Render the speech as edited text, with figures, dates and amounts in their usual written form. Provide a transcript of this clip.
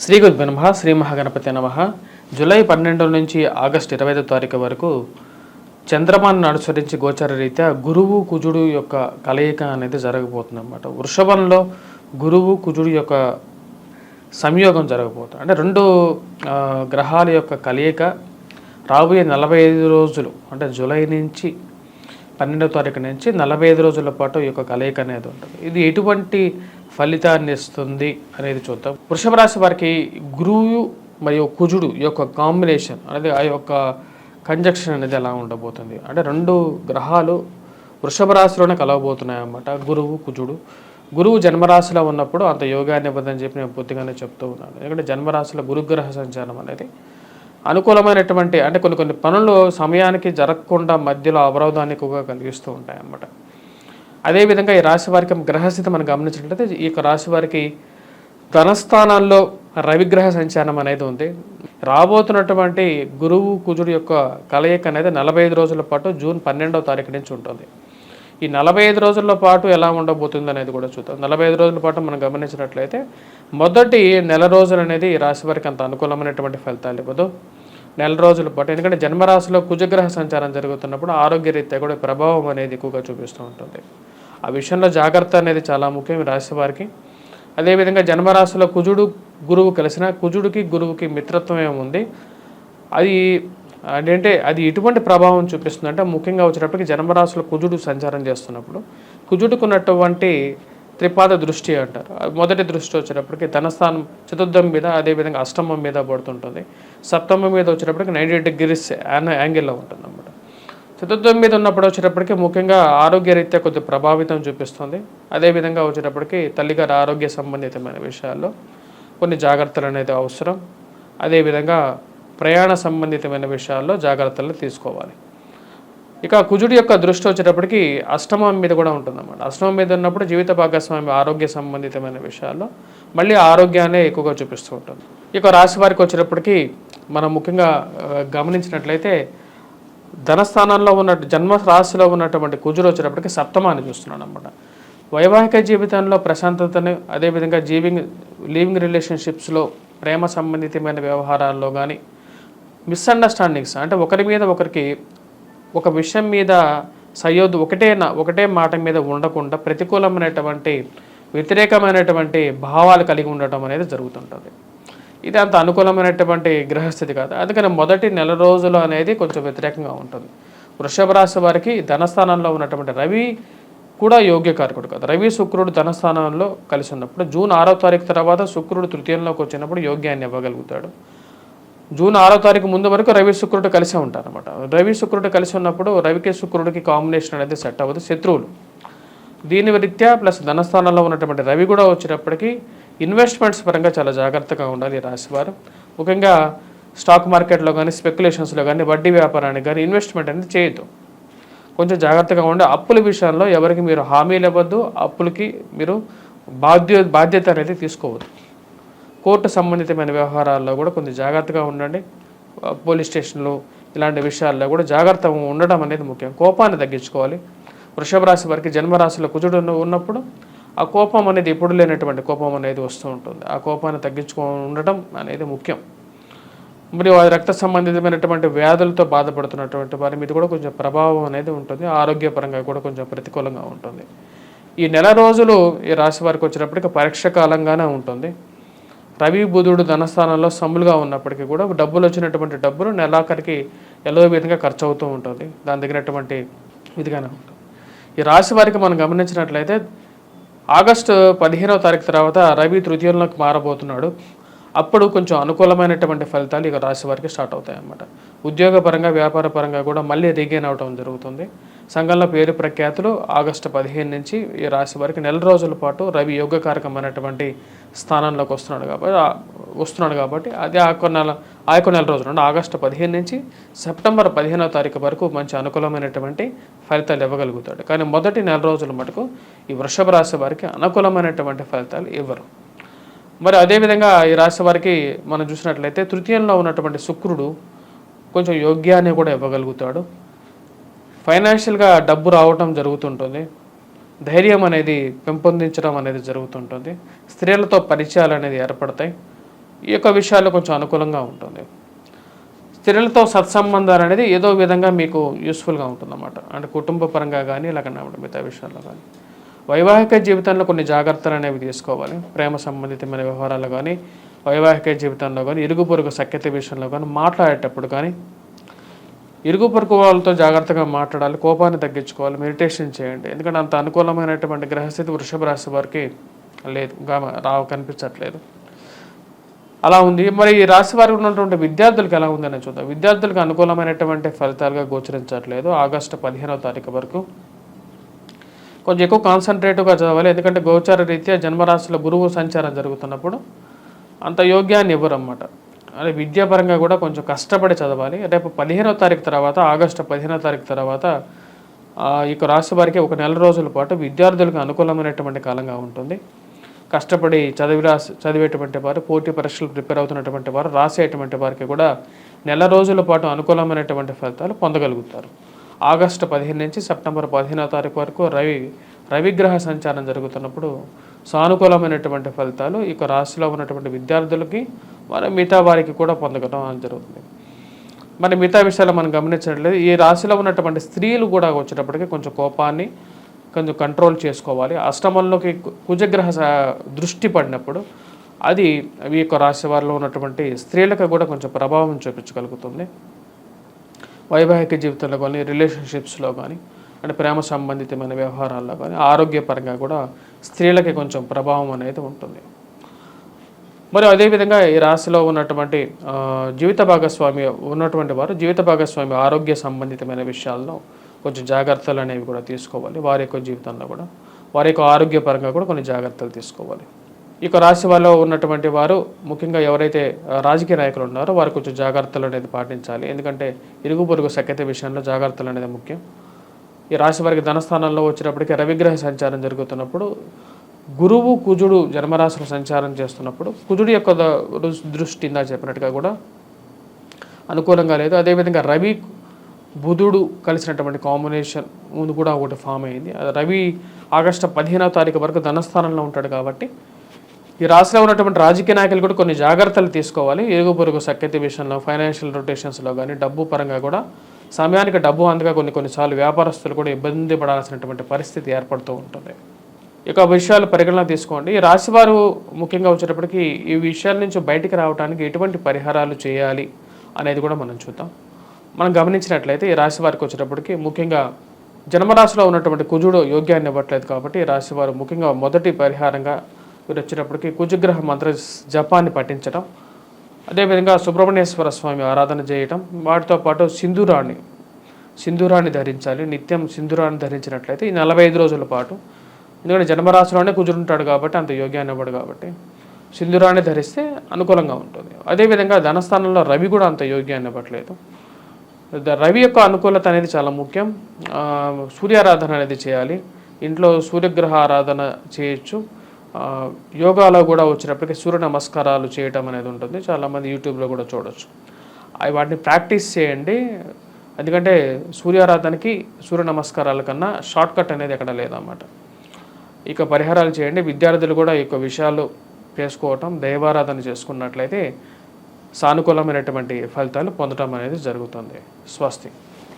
శ్రీ గురుభ్యో నమః. శ్రీ మహాగణపతి నమః. జూలై 12 నుంచి ఆగస్టు 25 తారీఖు వరకు చంద్రమాన్ని అనుసరించి గోచార రీత్యా గురువు కుజుడు యొక్క కలయిక అనేది జరగబోతుంది అన్నమాట. వృషభంలో గురువు కుజుడు యొక్క సంయోగం జరగబోతుంది. అంటే రెండు గ్రహాల యొక్క కలయిక రాబోయే 45 రోజులు, అంటే జూలై నుంచి 12వ తారీఖు నుంచి 45 రోజుల పాటు ఈ యొక్క కలయిక అనేది ఉంటుంది. ఇది ఎటువంటి ఫలితాన్ని ఇస్తుంది అనేది చూద్దాం. వృషభ రాశి వారికి గురువు మరియు కుజుడు యొక్క కాంబినేషన్ అనేది, ఆ యొక్క కంజక్షన్ అనేది ఎలా ఉండబోతుంది అంటే రెండు గ్రహాలు వృషభ రాశిలోనే కలవబోతున్నాయి అన్నమాట. గురువు కుజుడు. గురువు జన్మరాశిలో ఉన్నప్పుడు అంత యోగాన్ని ఇవ్వదని చెప్పి నేను పూర్తిగానే చెప్తూ ఉన్నాను. ఎందుకంటే జన్మరాశిలో గురుగ్రహ సంచారం అనేది అనుకూలమైనటువంటి, అంటే కొన్ని పనులు సమయానికి జరగకుండా మధ్యలో అవరోధాన్ని ఎక్కువగా కలిగిస్తూ ఉంటాయి అన్నమాట. అదేవిధంగా ఈ రాశి వారికి గ్రహస్థితి మనం గమనించినట్లయితే ఈ యొక్క రాశి వారికి ధనస్థానాల్లో రవిగ్రహ సంచారం అనేది ఉంది. రాబోతున్నటువంటి గురువు కుజుడు యొక్క కలయిక అనేది 45 రోజుల పాటు జూన్ 12వ తారీఖు నుంచి ఉంటుంది. ఈ 45 రోజుల పాటు ఎలా ఉండబోతుంది అనేది కూడా చూద్దాం. 45 రోజుల పాటు మనం గమనించినట్లయితే మొదటి నెల రోజులు అనేది ఈ రాశి వారికి అంత అనుకూలమైనటువంటి ఫలితాలు ఇవ్వదు. నెల రోజుల పాటు, ఎందుకంటే జన్మరాశిలో కుజగ్రహ సంచారం జరుగుతున్నప్పుడు ఆరోగ్య రీత్యా కూడా ప్రభావం అనేది ఎక్కువగా చూపిస్తూ ఉంటుంది. ఆ విషయంలో జాగ్రత్త అనేది చాలా ముఖ్యం ఈ రాశి వారికి. అదేవిధంగా జన్మరాశిలో కుజుడు గురువు కలిసిన, కుజుడికి గురువుకి మిత్రత్వం ఏముంది, అది అంటే అది ఎటువంటి ప్రభావం చూపిస్తుంది అంటే ముఖ్యంగా వచ్చేటప్పటికి జన్మరాశిలో కుజుడు సంచారం చేస్తున్నప్పుడు కుజుడికి ఉన్నటువంటి త్రిపాద దృష్టి అంటారు. మొదటి దృష్టి వచ్చేటప్పటికి ధనస్థానం చతుర్థం మీద, అదేవిధంగా అష్టమం మీద పడుతుంటుంది. సప్తమం మీద వచ్చేటప్పటికి 90 degrees యాంగిల్లో ఉంటుంది అన్నమాట. చతుర్థం మీద ఉన్నప్పుడు వచ్చేటప్పటికి ముఖ్యంగా ఆరోగ్య రీత్యా కొద్ది ప్రభావితం చూపిస్తుంది. అదేవిధంగా వచ్చేటప్పటికి తల్లిగారి ఆరోగ్య సంబంధితమైన విషయాల్లో కొన్ని జాగ్రత్తలు అనేది అవసరం. అదేవిధంగా ప్రయాణ సంబంధితమైన విషయాల్లో జాగ్రత్తలు తీసుకోవాలి. ఇక కుజుడి యొక్క దృష్టి వచ్చేటప్పటికి అష్టమం మీద కూడా ఉంటుందన్నమాట. అష్టమం మీద ఉన్నప్పుడు జీవిత భాగస్వామి ఆరోగ్య సంబంధితమైన విషయాల్లో మళ్ళీ ఆరోగ్యాన్ని ఎక్కువగా చూపిస్తూ ఉంటుంది. ఇక రాశి వారికి వచ్చేటప్పటికి మనం ముఖ్యంగా గమనించినట్లయితే ధనస్థానంలో ఉన్న జన్మ రాశిలో ఉన్నటువంటి కుజుడు వచ్చేటప్పటికి సప్తమాన్ని చూస్తున్నాడు అన్నమాట. వైవాహిక జీవితంలో ప్రశాంతతను, అదేవిధంగా లివింగ్ రిలేషన్షిప్స్లో ప్రేమ సంబంధితమైన వ్యవహారాల్లో కానీ మిస్అండర్స్టాండింగ్స్, అంటే ఒకరి మీద ఒకరికి ఒక విషయం మీద సయోధ్య ఒకటే మాట మీద ఉండకుండా ప్రతికూలమైనటువంటి వ్యతిరేకమైనటువంటి భావాలు కలిగి ఉండటం అనేది జరుగుతుంటుంది. ఇది అంత అనుకూలమైనటువంటి గ్రహస్థితి కాదు. అందుకని మొదటి నెల రోజులు అనేది కొంచెం వ్యతిరేకంగా ఉంటుంది. వృషభ రాశి వారికి ధనస్థానంలో ఉన్నటువంటి రవి కూడా యోగ్యకారకుడు కాదు. రవి శుక్రుడు ధనస్థానంలో కలిసి ఉన్నప్పుడు జూన్ 6వ తారీఖు తర్వాత శుక్రుడు తృతీయంలోకి వచ్చినప్పుడు యోగ్యాన్ని ఇవ్వగలుగుతాడు. జూన్ 6వ తారీఖు ముందు వరకు రవి శుక్రుడు కలిసే ఉంటారు అనమాట. రవి శుక్రుడు కలిసి ఉన్నప్పుడు రవికి శుక్రుడికి కాంబినేషన్ అనేది సెట్ అవ్వదు, శత్రువులు. దీని రీత్యా ప్లస్ ధనస్థానంలో ఉన్నటువంటి రవి కూడా వచ్చేటప్పటికి ఇన్వెస్ట్మెంట్స్ పరంగా చాలా జాగ్రత్తగా ఉండాలి ఈ రాశివారు. ముఖ్యంగా స్టాక్ మార్కెట్లో కానీ స్పెక్యులేషన్స్లో కానీ వడ్డీ వ్యాపారానికి కానీ ఇన్వెస్ట్మెంట్ అనేది చేయొద్దు. కొంచెం జాగ్రత్తగా ఉండి అప్పుల విషయంలో ఎవరికి మీరు హామీలు ఇవ్వద్దు, అప్పులకి మీరు బాధ్యత అనేది తీసుకోవద్దు. కోర్టు సంబంధితమైన వ్యవహారాల్లో కూడా కొంచెం జాగ్రత్తగా ఉండండి. పోలీస్ స్టేషన్లు ఇలాంటి విషయాల్లో కూడా జాగ్రత్త ఉండడం అనేది ముఖ్యం. కోపాన్ని తగ్గించుకోవాలి. వృషభ రాశి వారికి జన్మరాశిలో కుజుడు ఉన్నప్పుడు ఆ కోపం అనేది ఎప్పుడు లేనటువంటి కోపం అనేది వస్తూ ఉంటుంది. ఆ కోపాన్ని ఉండటం అనేది ముఖ్యం. మరియు రక్త సంబంధితమైనటువంటి వ్యాధులతో బాధపడుతున్నటువంటి వారి మీద కూడా కొంచెం ప్రభావం అనేది ఉంటుంది. ఆరోగ్యపరంగా కూడా కొంచెం ప్రతికూలంగా ఉంటుంది. ఈ నెల రోజులు ఈ రాశి వారికి వచ్చేటప్పటికి పరీక్ష కాలంగానే ఉంటుంది. రవి బుధుడు ధనస్థానంలో సమ్ములుగా ఉన్నప్పటికీ కూడా డబ్బులు వచ్చినటువంటి డబ్బులు నెలాఖరికి ఎల్లో విధంగా ఖర్చు అవుతూ ఉంటుంది. దాని తగినటువంటి ఇదిగానే ఉంటుంది. ఈ రాశి వారికి మనం గమనించినట్లయితే ఆగస్టు 15వ తారీఖు తర్వాత రవి తృతీయంలోకి మారబోతున్నాడు. అప్పుడు కొంచెం అనుకూలమైనటువంటి ఫలితాలు ఇక రాశి వారికి స్టార్ట్ అవుతాయి అన్నమాట. ఉద్యోగపరంగా వ్యాపార పరంగా కూడా మళ్ళీ రీగెయిన్ అవడం జరుగుతుంది. సంఘంలో పేరు ప్రఖ్యాతులు ఆగస్టు 15 నుంచి ఈ రాశి వారికి నెల రోజుల పాటు రవి యోగకారకమైనటువంటి స్థానంలోకి వస్తున్నాడు కాబట్టి అది ఆ యొక్క నెల రోజులు అంటే ఆగస్టు 15 నుంచి సెప్టెంబర్ 15వ తారీఖు వరకు మంచి అనుకూలమైనటువంటి ఫలితాలు ఇవ్వగలుగుతాడు. కానీ మొదటి నెల రోజుల మటుకు ఈ వృషభ రాశి వారికి అనుకూలమైనటువంటి ఫలితాలు ఇవ్వరు. మరి అదేవిధంగా ఈ రాశి వారికి మనం చూసినట్లయితే తృతీయంలో ఉన్నటువంటి శుక్రుడు కొంచెం యోగ్యాన్ని కూడా ఇవ్వగలుగుతాడు. ఫైనాన్షియల్గా డబ్బు రావటం జరుగుతుంటుంది. ధైర్యం అనేది పెంపొందించడం అనేది జరుగుతుంటుంది. స్త్రీలతో పరిచయాలు అనేది ఏర్పడతాయి. ఈ యొక్క విషయాల్లో కొంచెం అనుకూలంగా ఉంటుంది. స్త్రీలతో సత్సంబంధాలు అనేది ఏదో విధంగా మీకు యూస్ఫుల్గా ఉంటుందన్నమాట. అంటే కుటుంబ పరంగా కానీ ఇలాగ మిగతా విషయాల్లో కానీ. వైవాహిక జీవితంలో కొన్ని జాగ్రత్తలు అనేవి తీసుకోవాలి. ప్రేమ సంబంధితమైన వ్యవహారాలు కానీ, వైవాహిక జీవితంలో కానీ, ఇరుగు పొరుగు సఖ్యత విషయంలో కానీ, మాట్లాడేటప్పుడు కానీ ఇరుగు పొరుగు వాళ్ళతో జాగ్రత్తగా మాట్లాడాలి. కోపాన్ని తగ్గించుకోవాలి. మెడిటేషన్ చేయండి. ఎందుకంటే అంత అనుకూలమైనటువంటి గ్రహస్థితి వృషభ రాశి వారికి లేదు, కనిపించట్లేదు. అలా ఉంది. మరి ఈ రాశి వారికి ఉన్నటువంటి విద్యార్థులకు ఎలా ఉందని చూద్దాం. విద్యార్థులకు అనుకూలమైనటువంటి ఫలితాలుగా గోచరించట్లేదు. ఆగస్టు 15వ తారీఖు వరకు కొంచెం ఎక్కువ కాన్సన్ట్రేటివ్గా చదవాలి. ఎందుకంటే గోచార రీత్యా జన్మరాశిలో గురువు సంచారం జరుగుతున్నప్పుడు అంత యోగ్యాన్ని ఇవ్వరన్నమాట. అదే విద్యాపరంగా కూడా కొంచెం కష్టపడి చదవాలి. రేపు 15వ తారీఖు తర్వాత, ఆగస్టు 15వ తారీఖు తర్వాత ఈ రాశి వారికి ఒక నెల రోజుల పాటు విద్యార్థులకు అనుకూలమైనటువంటి కాలంగా ఉంటుంది. కష్టపడి చదివేటువంటి వారు, పోటీ పరీక్షలు ప్రిపేర్ అవుతున్నటువంటి వారు, రాసేటువంటి వారికి కూడా నెల రోజుల పాటు అనుకూలమైనటువంటి ఫలితాలు పొందగలుగుతారు. ఆగస్టు 15 నుంచి సెప్టెంబర్ 15వ తారీఖు వరకు రవిగ్రహ సంచారం జరుగుతున్నప్పుడు సానుకూలమైనటువంటి ఫలితాలు ఈ రాశిలో ఉన్నటువంటి విద్యార్థులకి మరి మిగతా వారికి కూడా పొందగడం జరుగుతుంది. మరి మిగతా విషయాలు మనం గమనించట్లేదు. ఈ రాశిలో ఉన్నటువంటి స్త్రీలు కూడా వచ్చేటప్పటికి కొంచెం కోపాన్ని కొంచెం కంట్రోల్ చేసుకోవాలి. అష్టమంలోకి కుజగ్రహ దృష్టి పడినప్పుడు అది ఈ రాశి వారిలో ఉన్నటువంటి స్త్రీలకు కూడా కొంచెం ప్రభావం చూపించగలుగుతుంది. వైవాహిక జీవితంలో కానీ, రిలేషన్షిప్స్లో కానీ, అంటే ప్రేమ సంబంధితమైన వ్యవహారాల్లో కానీ, ఆరోగ్యపరంగా కూడా స్త్రీలకి కొంచెం ప్రభావం అనేది ఉంటుంది. మరి అదేవిధంగా ఈ రాశిలో ఉన్నటువంటి జీవిత భాగస్వామి ఉన్నటువంటి వారు జీవిత భాగస్వామి ఆరోగ్య సంబంధితమైన విషయాల్లో కొంచెం జాగ్రత్తలు అనేవి కూడా తీసుకోవాలి. వారి యొక్క జీవితంలో కూడా వారి యొక్క ఆరోగ్యపరంగా కూడా కొన్ని జాగ్రత్తలు తీసుకోవాలి. ఈ రాశి వారిలో ఉన్నటువంటి వారు ముఖ్యంగా ఎవరైతే రాజకీయ నాయకులు ఉన్నారో వారు కొంచెం జాగ్రత్తలు అనేది పాటించాలి. ఎందుకంటే ఇరుగు పొరుగు సఖ్యత విషయంలో జాగ్రత్తలు అనేది ముఖ్యం. ఈ రాశి వారికి ధనస్థానంలో వచ్చేటప్పటికి రవిగ్రహ సంచారం జరుగుతున్నప్పుడు, గురువు కుజుడు జన్మరాశిలో సంచారం చేస్తున్నప్పుడు కుజుడు యొక్క దృష్టి ఇందా చెప్పినట్టుగా కూడా అనుకూలంగా లేదు. అదేవిధంగా రవి బుధుడు కలిసినటువంటి కాంబినేషన్ ముందు కూడా ఒకటి ఫామ్ అయింది. రవి ఆగస్టు 15వ తారీఖు వరకు ధనస్థానంలో ఉంటాడు కాబట్టి ఈ రాశిలో ఉన్నటువంటి రాజకీయ నాయకులు కూడా కొన్ని జాగ్రత్తలు తీసుకోవాలి. ఇరుగు పొరుగు సఖ్యత విషయంలో, ఫైనాన్షియల్ రొటేషన్స్లో కానీ, డబ్బు పరంగా కూడా సమయానికి డబ్బు అందగా కొన్నిసార్లు వ్యాపారస్తులు కూడా ఇబ్బంది పడాల్సినటువంటి పరిస్థితి ఏర్పడుతూ ఉంటుంది. ఇక విషయాలు పరిగణన తీసుకోండి. ఈ రాశివారు ముఖ్యంగా వచ్చేటప్పటికి ఈ విషయాల నుంచి బయటికి రావడానికి ఎటువంటి పరిహారాలు చేయాలి అనేది కూడా మనం చూద్దాం. మనం గమనించినట్లయితే ఈ రాశి వారికి వచ్చేటప్పటికి ముఖ్యంగా జన్మరాశిలో ఉన్నటువంటి కుజుడు యోగ్యాన్ని ఇవ్వట్లేదు కాబట్టి ఈ రాశి వారు ముఖ్యంగా మొదటి పరిహారంగా వీరు వచ్చేటప్పటికి కుజగ్రహ మంత్ర జపాన్ని పఠించడం, అదేవిధంగా సుబ్రహ్మణ్యేశ్వర స్వామి ఆరాధన చేయటం, వాటితో పాటు సింధూరాన్ని ధరించాలి. నిత్యం సింధూరాన్ని ధరించినట్లయితే ఈ 45 రోజుల పాటు, ఎందుకంటే జన్మరాశిలోనే కుజుడు ఉంటాడు కాబట్టి అంత యోగ్యాన్ని ఇవ్వడు కాబట్టి సింధూరాన్ని ధరిస్తే అనుకూలంగా ఉంటుంది. అదేవిధంగా ధనస్థానంలో రవి కూడా అంత యోగ్యాన్ని ఇవ్వట్లేదు. రవి యొక్క అనుకూలత అనేది చాలా ముఖ్యం. సూర్యారాధన అనేది చేయాలి. ఇంట్లో సూర్యగ్రహ ఆరాధన చేయొచ్చు. యోగాలో కూడా వచ్చినప్పటికీ సూర్య నమస్కారాలు చేయటం అనేది ఉంటుంది. చాలామంది యూట్యూబ్లో కూడా చూడొచ్చు. వాటిని ప్రాక్టీస్ చేయండి. ఎందుకంటే సూర్యారాధనకి సూర్య నమస్కారాల కన్నా షార్ట్ కట్ అనేది ఎక్కడ లేదన్నమాట. ఇక పరిహారాలు చేయండి. విద్యార్థులు కూడా ఈ విషయాలు చేసుకోవటం, దైవారాధన చేసుకున్నట్లయితే సానుకూలమైనటువంటి ఫలితాలు పొందడం అనేది జరుగుతుంది. స్వస్తి.